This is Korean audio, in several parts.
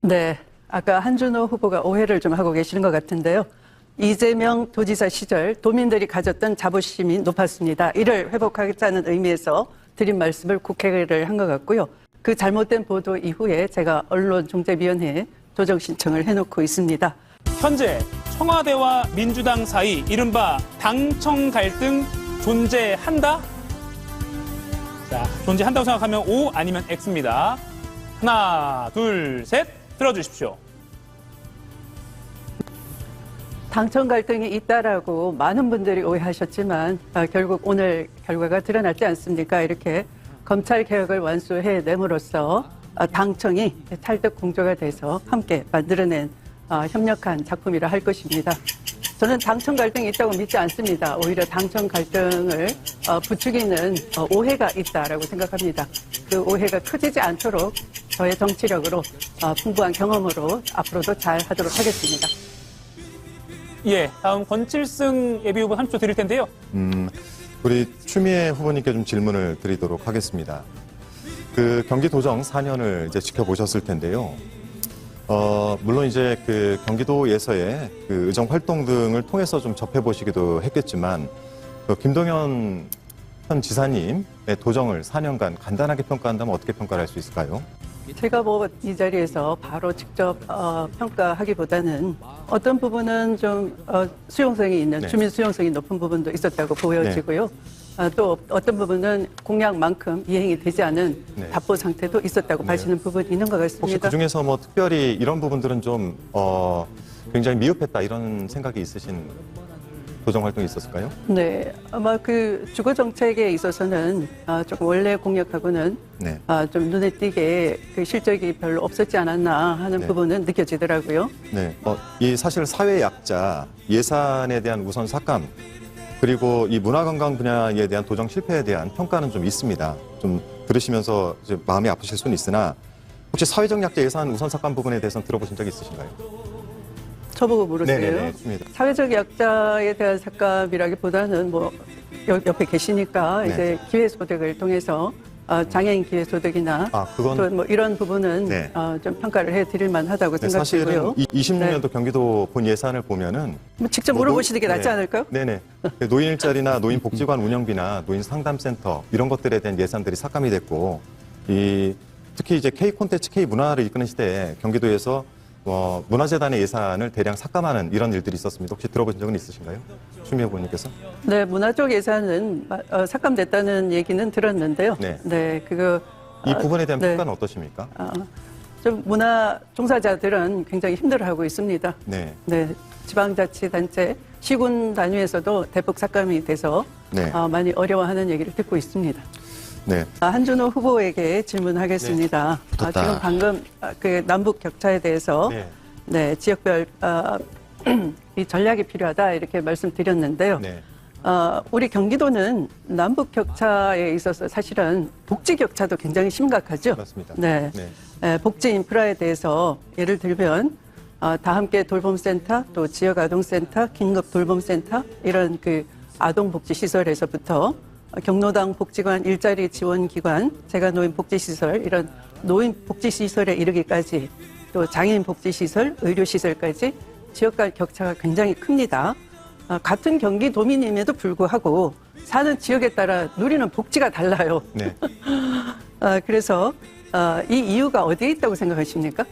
네, 아까 한준호 후보가 오해를 좀 하고 계시는 것 같은데요. 이재명 도지사 시절 도민들이 가졌던 자부심이 높았습니다. 이를 회복하겠다는 의미에서 드린 말씀을 국회를 한 것 같고요. 그 잘못된 보도 이후에 제가 언론중재위원회에 조정 신청을 해놓고 있습니다. 현재 청와대와 민주당 사이 이른바 당청 갈등 존재한다? 자, 존재한다고 생각하면 O 아니면 X입니다. 하나, 둘, 셋 들어주십시오. 당청 갈등이 있다라고 많은 분들이 오해하셨지만 결국 오늘 결과가 드러났지 않습니까? 이렇게 검찰 개혁을 완수해 내므로써 당청이 찰떡 궁조가 돼서 함께 만들어낸 협력한 작품이라 할 것입니다. 저는 당청 갈등이 있다고 믿지 않습니다. 오히려 당청 갈등을 부추기는 오해가 있다라고 생각합니다. 그 오해가 커지지 않도록 저의 정치력으로 풍부한 경험으로 앞으로도 잘 하도록 하겠습니다. 예, 다음 권칠승 예비후보 30초 드릴 텐데요. 우리 추미애 후보님께 좀 질문을 드리도록 하겠습니다. 그 경기도정 4년을 이제 지켜보셨을 텐데요. 물론 이제 그 경기도에서의 그 의정 활동 등을 통해서 좀 접해보시기도 했겠지만, 김동연 현 지사님의 도정을 4년간 간단하게 평가한다면 어떻게 평가를 할 수 있을까요? 제가 뭐 이 자리에서 바로 직접 평가하기보다는 어떤 부분은 좀 수용성이 있는, 네. 주민 수용성이 높은 부분도 있었다고 보여지고요. 또 어떤 부분은 공약만큼 이행이 되지 않은 네. 답보 상태도 있었다고 네. 봐지는 부분이 있는 것 혹시 같습니다. 그 중에서 뭐 특별히 이런 부분들은 좀 굉장히 미흡했다 이런 생각이 있으신 도정 활동이 있었을까요? 네, 아마 그 주거 정책에 있어서는 조금 원래 공약하고는 네. 좀 눈에 띄게 그 실적이 별로 없었지 않았나 하는 네. 부분은 느껴지더라고요. 네, 이 사실 사회 약자, 예산에 대한 우선 삭감, 그리고 이 문화관광 분야에 대한 도정 실패에 대한 평가는 좀 있습니다. 좀 들으시면서 이제 마음이 아프실 수는 있으나 혹시 사회적 약자 예산 우선 삭감 부분에 대해서는 들어보신 적이 있으신가요? 저보고 물으세요. 네네네, 맞습니다. 사회적 약자에 대한 삭감이라기보다는 뭐 옆에 계시니까 네. 이제 기회소득을 통해서 장애인 기회소득이나 그건 또 뭐 이런 부분은 네. 좀 평가를 해드릴 만하다고 네, 생각되고요. 사실은 26년도 경기도 본 예산을 보면은 뭐 직접 물어보시는 게 낫지 네. 않을까요? 네네. 노인 일자리나 노인 복지관 운영비나 노인 상담센터 이런 것들에 대한 예산들이 삭감이 됐고, 특히 이제 K 콘텐츠, K 문화를 이끄는 시대에 경기도에서 문화재단의 예산을 대량 삭감하는 이런 일들이 있었습니다. 혹시 들어보신 적은 있으신가요? 추미애 후보님께서? 네, 문화 쪽 예산은 삭감됐다는 얘기는 들었는데요. 네. 그거 이 부분에 대한 네. 평가는 어떠십니까? 좀 문화 종사자들은 굉장히 힘들어하고 있습니다. 네. 네, 지방자치단체 시군 단위에서도 대폭 삭감이 돼서 네. 많이 어려워하는 얘기를 듣고 있습니다. 네. 한준호 후보에게 질문하겠습니다. 네. 붙었다. 지금 방금 그 남북 격차에 대해서 네. 네, 지역별 이 전략이 필요하다 이렇게 말씀드렸는데요. 네. 우리 경기도는 남북 격차에 있어서 사실은 복지 격차도 굉장히 심각하죠. 맞습니다. 네. 네. 복지 인프라에 대해서 예를 들면 다 함께 돌봄센터, 또 지역 아동센터, 긴급 돌봄센터 이런 그 아동복지시설에서부터 경로당 복지관, 일자리 지원기관, 재가노인 복지시설 이런 노인 복지시설에 이르기까지 또 장애인 복지시설, 의료시설까지 지역 간 격차가 굉장히 큽니다. 같은 경기도민임에도 불구하고 사는 지역에 따라 누리는 복지가 달라요. 네. 그래서 이 이유가 어디에 있다고 생각하십니까?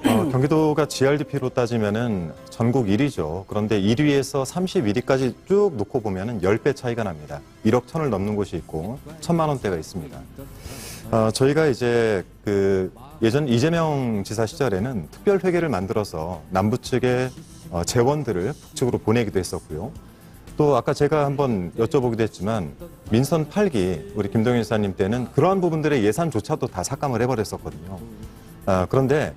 경기도가 GRDP로 따지면은 전국 1위죠. 그런데 1위에서 31위까지 쭉 놓고 보면은 10배 차이가 납니다. 1억 천을 넘는 곳이 있고 1,000만 원대가 있습니다. 저희가 이제 예전 이재명 지사 시절에는 특별 회계를 만들어서 남부 측에 재원들을 북측으로 보내기도 했었고요. 또 아까 제가 한번 여쭤보기도 했지만 민선 8기 우리 김동연 지사님 때는 그러한 부분들의 예산조차도 다 삭감을 해버렸었거든요. 그런데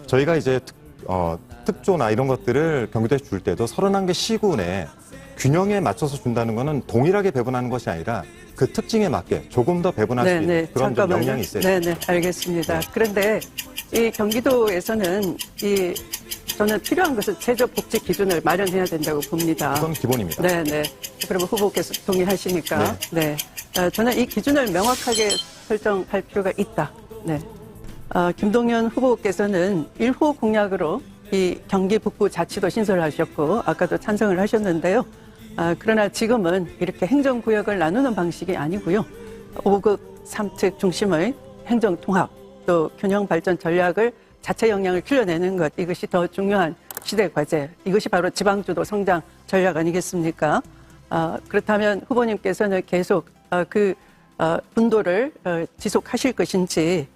저희가 이제 특조나 이런 것들을 경기도에 줄 때도 31개 시군에 균형에 맞춰서 준다는 것은 동일하게 배분하는 것이 아니라 그 특징에 맞게 조금 더 배분할 수 있는 그런 좀 역량이 있어야 됩니다. 네네, 알겠습니다. 그런데 이 경기도에서는 저는 필요한 것은 최저 복지 기준을 마련해야 된다고 봅니다. 그건 기본입니다. 네네. 그러면 후보께서 동의하시니까. 네. 저는 이 기준을 명확하게 설정할 필요가 있다. 네. 김동연 후보께서는 1호 공약으로 이 경기 북부 자치도 신설하셨고 아까도 찬성을 하셨는데요. 그러나 지금은 이렇게 행정구역을 나누는 방식이 아니고요. 5극 3특 중심의 행정통합 또 균형 발전 전략을 자체 역량을 길러내는 것 이것이 더 중요한 시대 과제 이것이 바로 지방주도 성장 전략 아니겠습니까? 그렇다면 후보님께서는 계속 그 분도를 지속하실 것인지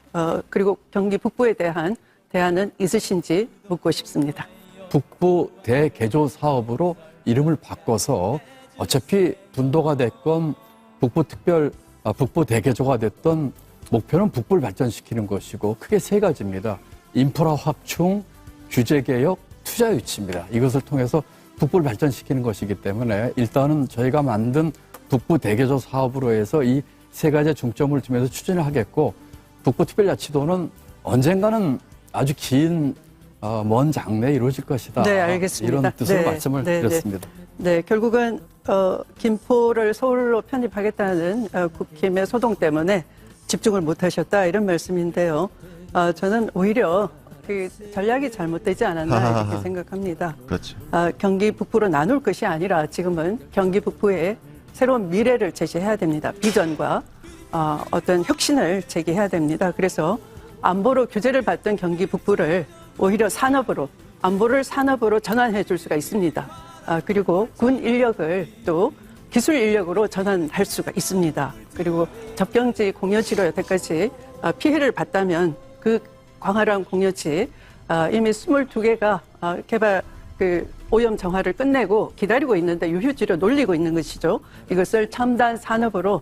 그리고 경기 북부에 대한 대안은 있으신지 묻고 싶습니다. 북부 대개조 사업으로 이름을 바꿔서 어차피 분도가 됐건 북부 대개조가 됐던 목표는 북부를 발전시키는 것이고 크게 세 가지입니다. 인프라 확충, 규제 개혁, 투자 유치입니다. 이것을 통해서 북부를 발전시키는 것이기 때문에 일단은 저희가 만든 북부 대개조 사업으로 해서 이 세 가지에 중점을 두면서 추진을 하겠고 북부 특별자치도는 언젠가는 아주 긴 먼 장래에 이루어질 것이다. 네, 알겠습니다. 이런 뜻으로 네, 말씀을 드렸습니다. 네, 결국은 김포를 서울로 편입하겠다는 국힘의 소동 때문에 집중을 못하셨다 이런 말씀인데요. 저는 오히려 그 전략이 잘못되지 않았나 이렇게 생각합니다. 그렇죠. 경기 북부로 나눌 것이 아니라 지금은 경기 북부에 새로운 미래를 제시해야 됩니다. 비전과 어떤 혁신을 제기해야 됩니다. 그래서 안보로 규제를 받던 경기 북부를 오히려 산업으로 안보를 산업으로 전환해 줄 수가 있습니다. 그리고 군 인력을 또 기술 인력으로 전환할 수가 있습니다. 그리고 접경지 공여지로 여태까지 피해를 봤다면 그 광활한 공여지 이미 22개가 개발 오염 정화를 끝내고 기다리고 있는데 유휴지로 놀리고 있는 것이죠. 이것을 첨단 산업으로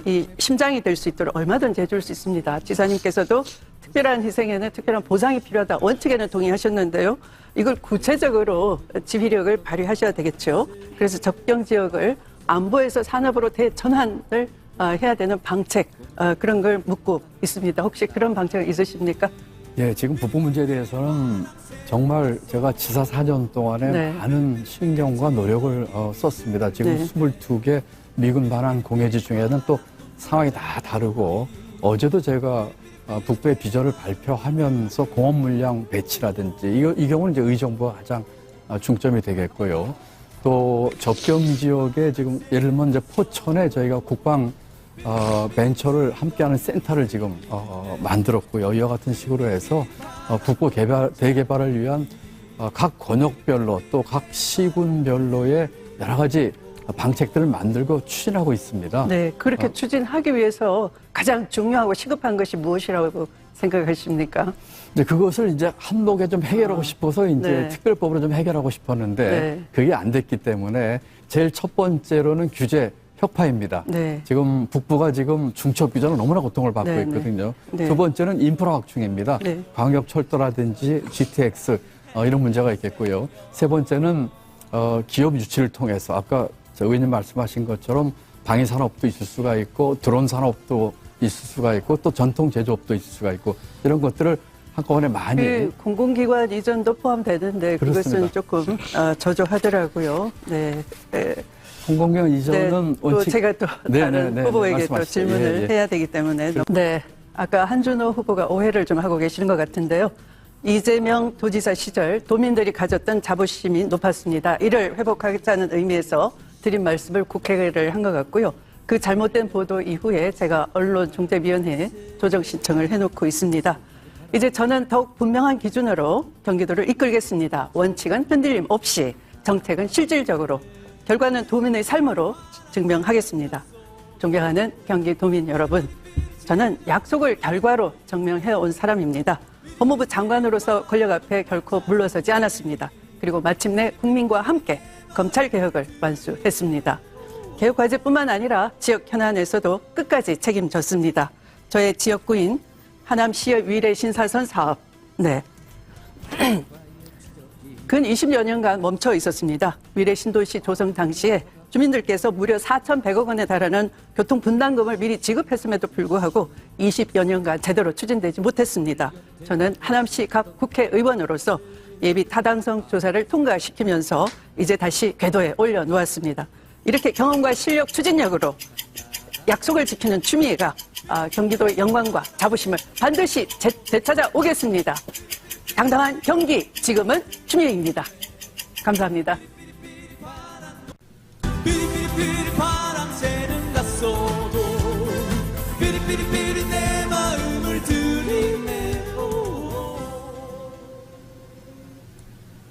이 심장이 될 수 있도록 얼마든지 해줄 수 있습니다. 지사님께서도 특별한 희생에는 특별한 보상이 필요하다. 원칙에는 동의하셨는데요. 이걸 구체적으로 지휘력을 발휘하셔야 되겠죠. 그래서 접경 지역을 안보에서 산업으로 대전환을 해야 되는 방책 그런 걸 묻고 있습니다. 혹시 그런 방책은 있으십니까? 예, 지금 북부 문제에 대해서는 정말 제가 지사 4년 동안에 네. 많은 신경과 노력을 썼습니다. 지금 네. 22개 미군 반환 공해지 중에는 또 상황이 다 다르고 어제도 제가 북부의 비전을 발표하면서 공업 물량 배치라든지 이 경우는 이제 의정부가 가장 중점이 되겠고요. 또 접경 지역에 지금 예를 들면 이제 포천에 저희가 국방 벤처를 함께하는 센터를 지금 만들었고요. 이와 같은 식으로 해서 북부 대개발을 위한 각 권역별로 또 각 시군별로의 여러 가지 방책들을 만들고 추진하고 있습니다. 네, 그렇게 추진하기 위해서 가장 중요하고 시급한 것이 무엇이라고 생각하십니까? 네, 그것을 이제 한목에 좀 해결하고 싶어서 이제 네. 특별법으로 좀 해결하고 싶었는데 네. 그게 안 됐기 때문에 제일 첫 번째로는 규제 혁파입니다. 네. 지금 북부가 지금 중첩 규제로 너무나 고통을 받고 네, 있거든요. 네. 두 번째는 인프라 확충입니다. 네. 광역철도라든지 GTX 이런 문제가 있겠고요. 세 번째는 기업 유치를 통해서 아까 의원님 말씀하신 것처럼 방위 산업도 있을 수가 있고 드론 산업도 있을 수가 있고 또 전통 제조업도 있을 수가 있고 이런 것들을 한꺼번에 많이 그 공공기관 이전도 포함되는데 그것은 그렇습니다. 조금 저조하더라고요. 네. 공공기관 네, 이전은 또 제가 또 다른 후보에게 또 말씀하시죠. 질문을 예, 예. 해야 되기 때문에 네, 아까 한준호 후보가 오해를 좀 하고 계시는 것 같은데요. 이재명 도지사 시절 도민들이 가졌던 자부심이 높았습니다. 이를 회복하겠다는 의미에서 드린 말씀을 국회를 한 것 같고요. 그 잘못된 보도 이후에 제가 언론중재위원회에 조정 신청을 해놓고 있습니다. 이제 저는 더욱 분명한 기준으로 경기도를 이끌겠습니다. 원칙은 흔들림 없이, 정책은 실질적으로, 결과는 도민의 삶으로 증명하겠습니다. 존경하는 경기도민 여러분, 저는 약속을 결과로 증명해온 사람입니다. 법무부 장관으로서 권력 앞에 결코 물러서지 않았습니다. 그리고 마침내 국민과 함께 검찰개혁을 완수했습니다. 개혁 과제뿐만 아니라 지역 현안에서도 끝까지 책임졌습니다. 저의 지역구인 하남시의 위례 신사선 사업, 네. 근 20여 년간 멈춰 있었습니다. 위례 신도시 조성 당시에 주민들께서 무려 4,100억 원에 달하는 교통 분담금을 미리 지급했음에도 불구하고 20여 년간 제대로 추진되지 못했습니다. 저는 하남시 각 국회의원으로서 예비 타당성 조사를 통과시키면서 이제 다시 궤도에 올려놓았습니다. 이렇게 경험과 실력 추진력으로 약속을 지키는 추미애가 경기도의 영광과 자부심을 반드시 되찾아오겠습니다. 당당한 경기, 지금은 추미애입니다. 감사합니다. 비비비